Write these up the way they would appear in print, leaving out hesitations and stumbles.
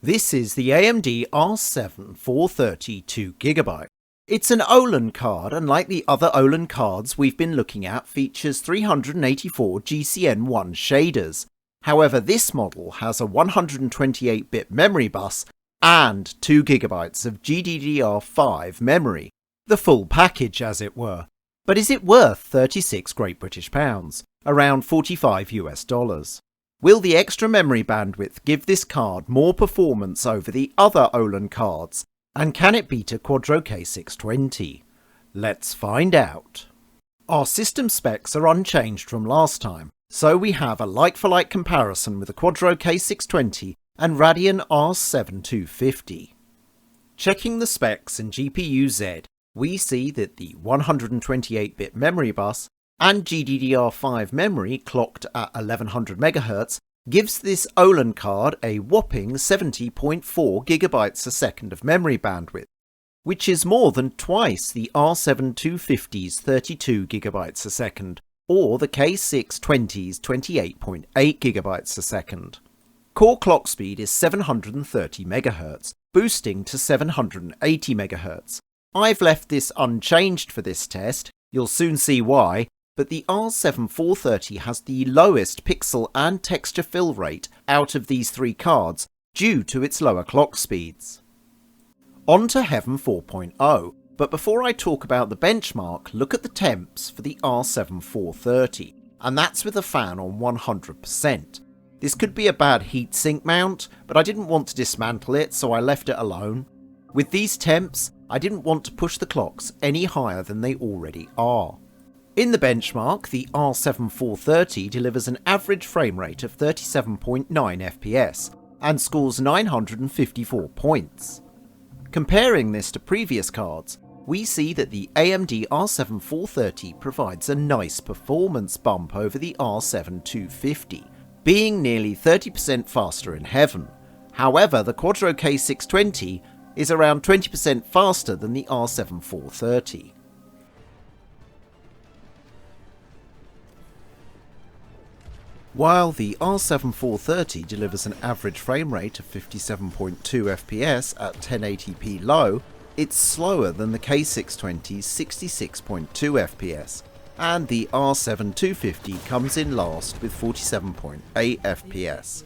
This is the AMD R7 430 2GB. It's an Oland card, and like the other Oland cards we've been looking at, features 384 GCN1 shaders. However, this model has a 128-bit memory bus and 2GB of GDDR5 memory, the full package as it were. But is it worth 36 Great British pounds, around $45 US? Will the extra memory bandwidth give this card more performance over the other Oland cards, and can it beat a Quadro K620? Let's find out. Our system specs are unchanged from last time, so we have a like-for-like comparison with the Quadro K620 and Radeon R7 250. Checking the specs in GPU-Z, we see that the 128-bit memory bus and GDDR5 memory clocked at 1100 MHz gives this Oland card a whopping 70.4 GB a second of memory bandwidth, which is more than twice the R7 250's 32 GB a second, or the K620's 28.8 GB a second. Core clock speed is 730 MHz, boosting to 780 MHz. I've left this unchanged for this test, you'll soon see why, but the R7 430 has the lowest pixel and texture fill rate out of these three cards due to its lower clock speeds. On to Heaven 4.0, but before I talk about the benchmark, look at the temps for the R7 430, and that's with a fan on 100%. This could be a bad heatsink mount, but I didn't want to dismantle it, so I left it alone. With these temps, I didn't want to push the clocks any higher than they already are. In the benchmark, the R7 430 delivers an average frame rate of 37.9 FPS and scores 954 points. Comparing this to previous cards, we see that the AMD R7 430 provides a nice performance bump over the R7 250, being nearly 30% faster in Heaven. However, the Quadro K620 is around 20% faster than the R7 430. While the R7 430 delivers an average frame rate of 57.2 FPS at 1080p low, it's slower than the K620's 66.2 FPS, and the R7 250 comes in last with 47.8 FPS.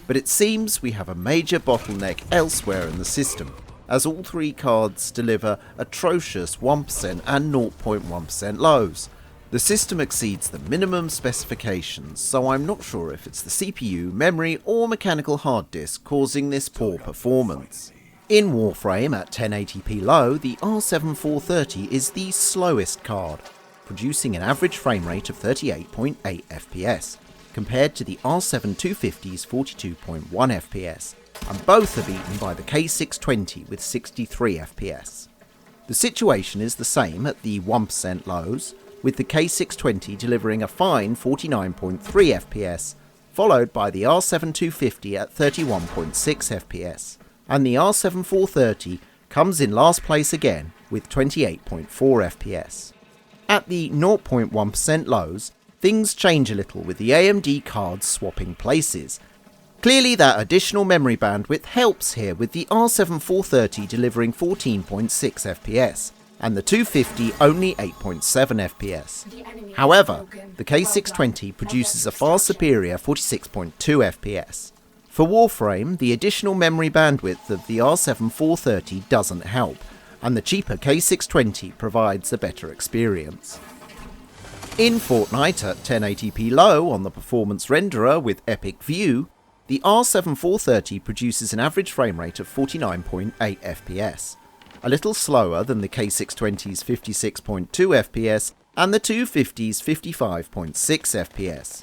But it seems we have a major bottleneck elsewhere in the system, as all three cards deliver atrocious 1% and 0.1% lows. The system exceeds the minimum specifications, so I'm not sure if it's the CPU, memory or mechanical hard disk causing this poor performance. In Warframe at 1080p low, the R7 430 is the slowest card, producing an average frame rate of 38.8 FPS, compared to the R7 250's 42.1 FPS, and both are beaten by the K620 with 63 FPS. The situation is the same at the 1% lows, with the K620 delivering a fine 49.3 FPS, followed by the R7 250 at 31.6 FPS, and the R7 430 comes in last place again with 28.4 FPS. At the 0.1% lows, things change a little with the AMD cards swapping places. Clearly that additional memory bandwidth helps here, with the R7 430 delivering 14.6 FPS, and the 250 only 8.7 FPS. However, the K620 produces a far superior 46.2 FPS. For Warframe, the additional memory bandwidth of the R7 430 doesn't help, and the cheaper K620 provides a better experience. In Fortnite at 1080p low on the performance renderer with Epic View, the R7 430 produces an average frame rate of 49.8 FPS, a little slower than the K620's 56.2 FPS and the 250's 55.6 FPS.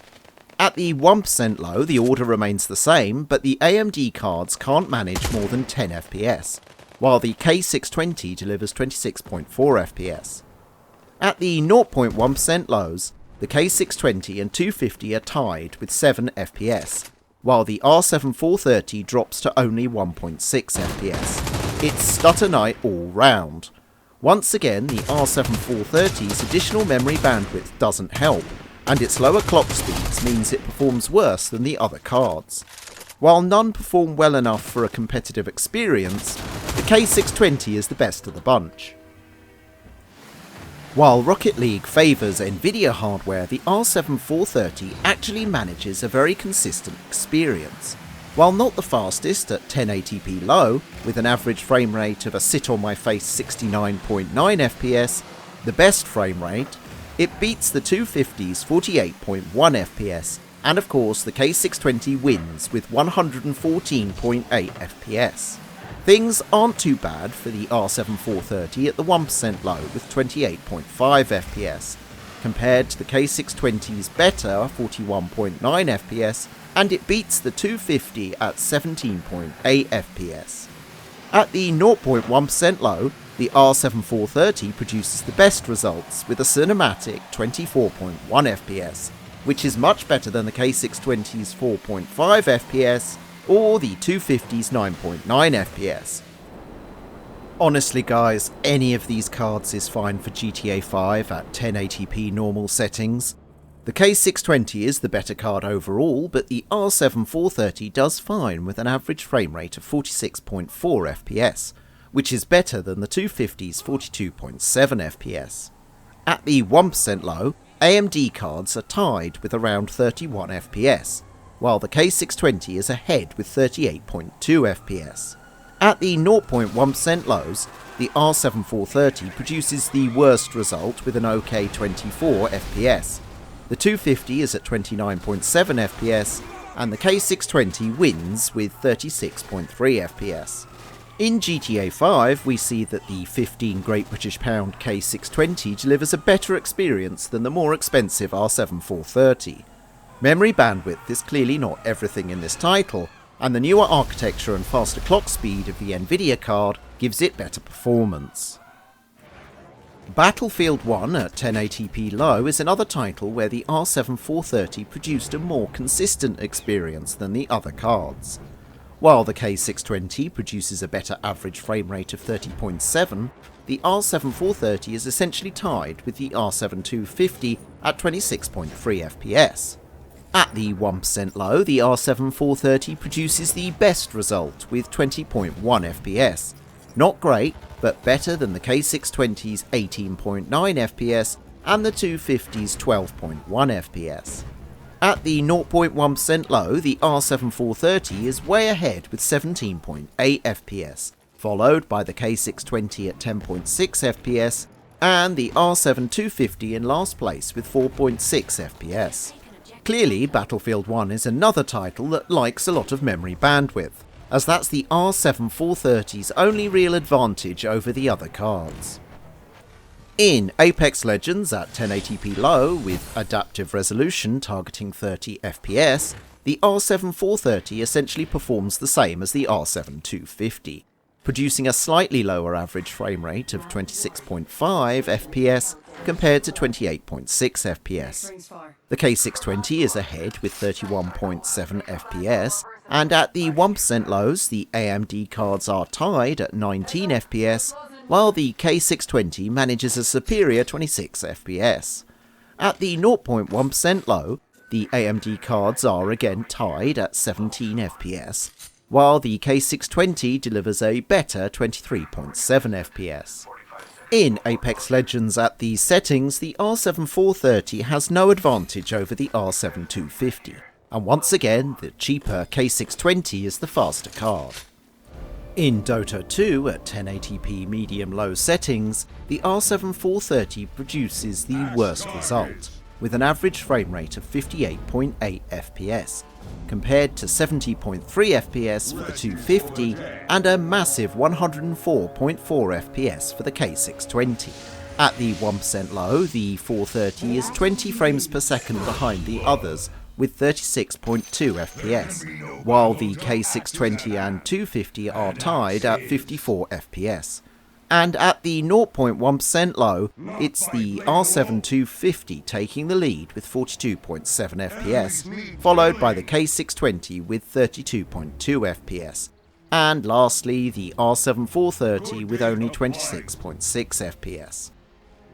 At the 1% low, the order remains the same, but the AMD cards can't manage more than 10 FPS, while the K620 delivers 26.4 FPS. At the 0.1% lows, the K620 and 250 are tied with 7 FPS, while the R7 430 drops to only 1.6 FPS. It's stutter night all round. Once again, the R7 430's additional memory bandwidth doesn't help, and its lower clock speeds means it performs worse than the other cards. While none perform well enough for a competitive experience, the K620 is the best of the bunch. While Rocket League favours Nvidia hardware, the R7 430 actually manages a very consistent experience. While not the fastest at 1080p low, with an average frame rate of a sit-on-my-face 69.9 FPS, the best frame rate, it beats the 250's 48.1 FPS, and of course the K620 wins with 114.8 FPS. Things aren't too bad for the R7 430 at the 1% low with 28.5 FPS, compared to the K620's better 41.9 FPS, and it beats the 250 at 17.8 FPS. At the 0.1% low, the R7 430 produces the best results with a cinematic 24.1 FPS, which is much better than the K620's 4.5 FPS or the 250's 9.9 FPS. Honestly guys, any of these cards is fine for GTA 5 at 1080p normal settings. The K620 is the better card overall, but the R7 430 does fine with an average frame rate of 46.4 FPS, which is better than the 250's 42.7 FPS. At the 1% low, AMD cards are tied with around 31 FPS, while the K620 is ahead with 38.2 FPS. At the 0.1% lows, the R7 430 produces the worst result with an OK 24 FPS. The 250 is at 29.7 FPS, and the K620 wins with 36.3 FPS. In GTA 5, we see that the 15 Great British Pound K620 delivers a better experience than the more expensive R7 430. Memory bandwidth is clearly not everything in this title, and the newer architecture and faster clock speed of the Nvidia card gives it better performance. Battlefield 1 at 1080p low is another title where the R7 430 produced a more consistent experience than the other cards. While the K620 produces a better average frame rate of 30.7, the R7 430 is essentially tied with the R7 250 at 26.3 FPS. At the 1% low, the R7 430 produces the best result with 20.1 FPS. Not great, but better than the K620's 18.9 FPS and the 250's 12.1 FPS. At the 0.1% low, the R7 430 is way ahead with 17.8 FPS, followed by the K620 at 10.6 FPS, and the R7 250 in last place with 4.6 FPS. Clearly, Battlefield 1 is another title that likes a lot of memory bandwidth, as that's the R7 430's only real advantage over the other cards. In Apex Legends at 1080p low, with adaptive resolution targeting 30 FPS, the R7 430 essentially performs the same as the R7 250, producing a slightly lower average frame rate of 26.5 FPS compared to 28.6 FPS. The K620 is ahead with 31.7 FPS, and at the 1% lows, the AMD cards are tied at 19 FPS, while the K620 manages a superior 26 FPS. At the 0.1% low, the AMD cards are again tied at 17 FPS, while the K620 delivers a better 23.7 FPS. In Apex Legends at these settings, the R7 430 has no advantage over the R7 250, and once again the cheaper K620 is the faster card. In Dota 2 at 1080p medium-low settings, the R7 430 produces the worst result, with an average frame rate of 58.8 FPS, compared to 70.3 FPS for the 250 and a massive 104.4 FPS for the K620. At the 1% low, the 430 is 20 frames per second behind the others, with 36.2 FPS, while the K620 and 250 are tied at 54 FPS. And at the 0.1% low, it's the R7 250 taking the lead with 42.7 FPS, followed by the K620 with 32.2 FPS, and lastly the R7 430 with only 26.6 FPS.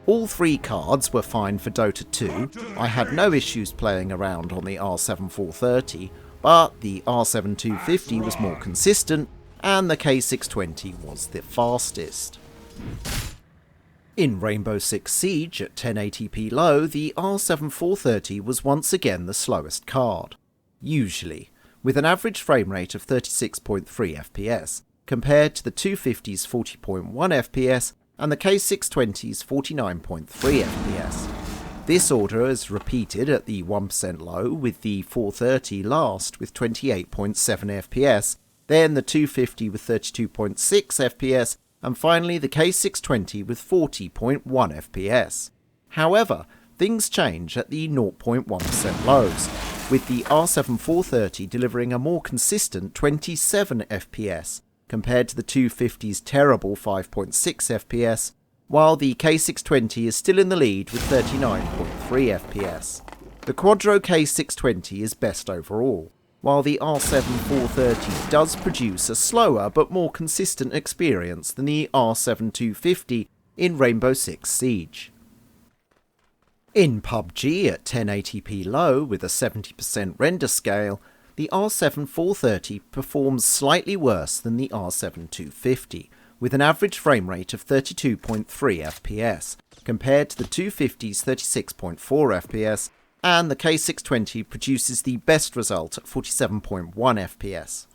All three cards were fine for Dota 2, I had no issues playing around on the R7 430, but the R7 250 was more consistent and the K620 was the fastest. In Rainbow Six Siege at 1080p low, the R7 430 was once again the slowest card, usually, with an average frame rate of 36.3 FPS, compared to the 250's 40.1 FPS and the K620's 49.3 FPS. This order is repeated at the 1% low, with the 430 last with 28.7 FPS, then the 250 with 32.6 FPS, and finally the K620 with 40.1 FPS. However, things change at the 0.1% lows, with the R7 430 delivering a more consistent 27 FPS compared to the 250's terrible 5.6 FPS, while the K620 is still in the lead with 39.3 FPS. The Quadro K620 is best overall, while the R7 430 does produce a slower but more consistent experience than the R7 250 in Rainbow Six Siege. In PUBG at 1080p low with a 70% render scale, the R7 430 performs slightly worse than the R7 250, with an average frame rate of 32.3 FPS, compared to the 250's 36.4 FPS, and the K620 produces the best result at 47.1 FPS.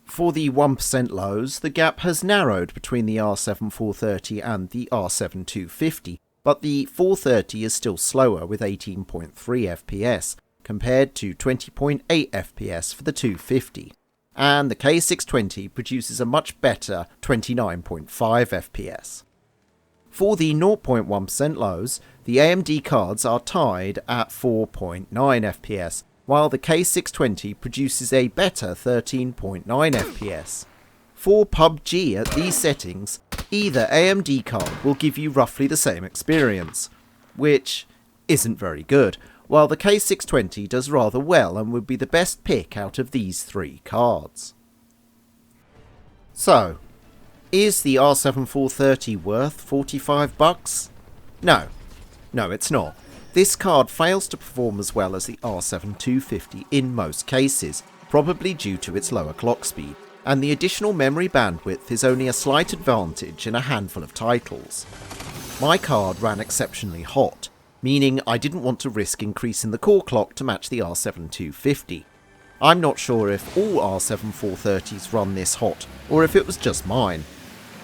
For the 1% lows, the gap has narrowed between the R7 430 and the R7 250, but the 430 is still slower with 18.3 FPS, compared to 20.8 FPS for the 250, and the K620 produces a much better 29.5 FPS. For the 0.1% lows, the AMD cards are tied at 4.9 FPS, while the K620 produces a better 13.9 FPS. For PUBG at these settings, either AMD card will give you roughly the same experience, which isn't very good, while the K620 does rather well and would be the best pick out of these three cards. So, is the R7 430 worth $45? No, it's not. This card fails to perform as well as the R7 250 in most cases, probably due to its lower clock speed, and the additional memory bandwidth is only a slight advantage in a handful of titles. My card ran exceptionally hot, meaning I didn't want to risk increasing the core clock to match the R7 250. I'm not sure if all R7 430s run this hot, or if it was just mine.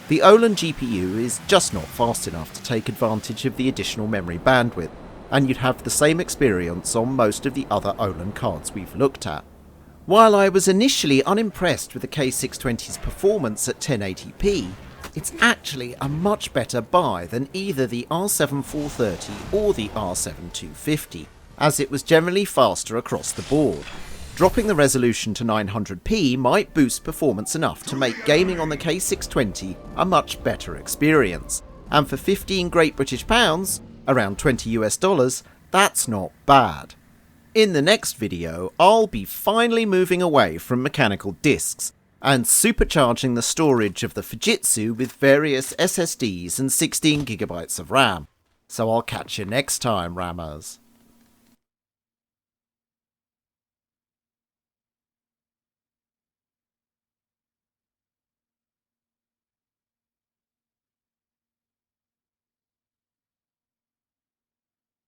The Oland GPU is just not fast enough to take advantage of the additional memory bandwidth, and you'd have the same experience on most of the other Oland cards we've looked at. While I was initially unimpressed with the K620's performance at 1080p, it's actually a much better buy than either the R7 430 or the R7 250, as it was generally faster across the board. Dropping the resolution to 900p might boost performance enough to make gaming on the K620 a much better experience, and for 15 Great British pounds, around $20 US, that's not bad. In the next video, I'll be finally moving away from mechanical discs and supercharging the storage of the Fujitsu with various SSDs and 16GB of RAM. So I'll catch you next time, Rammers.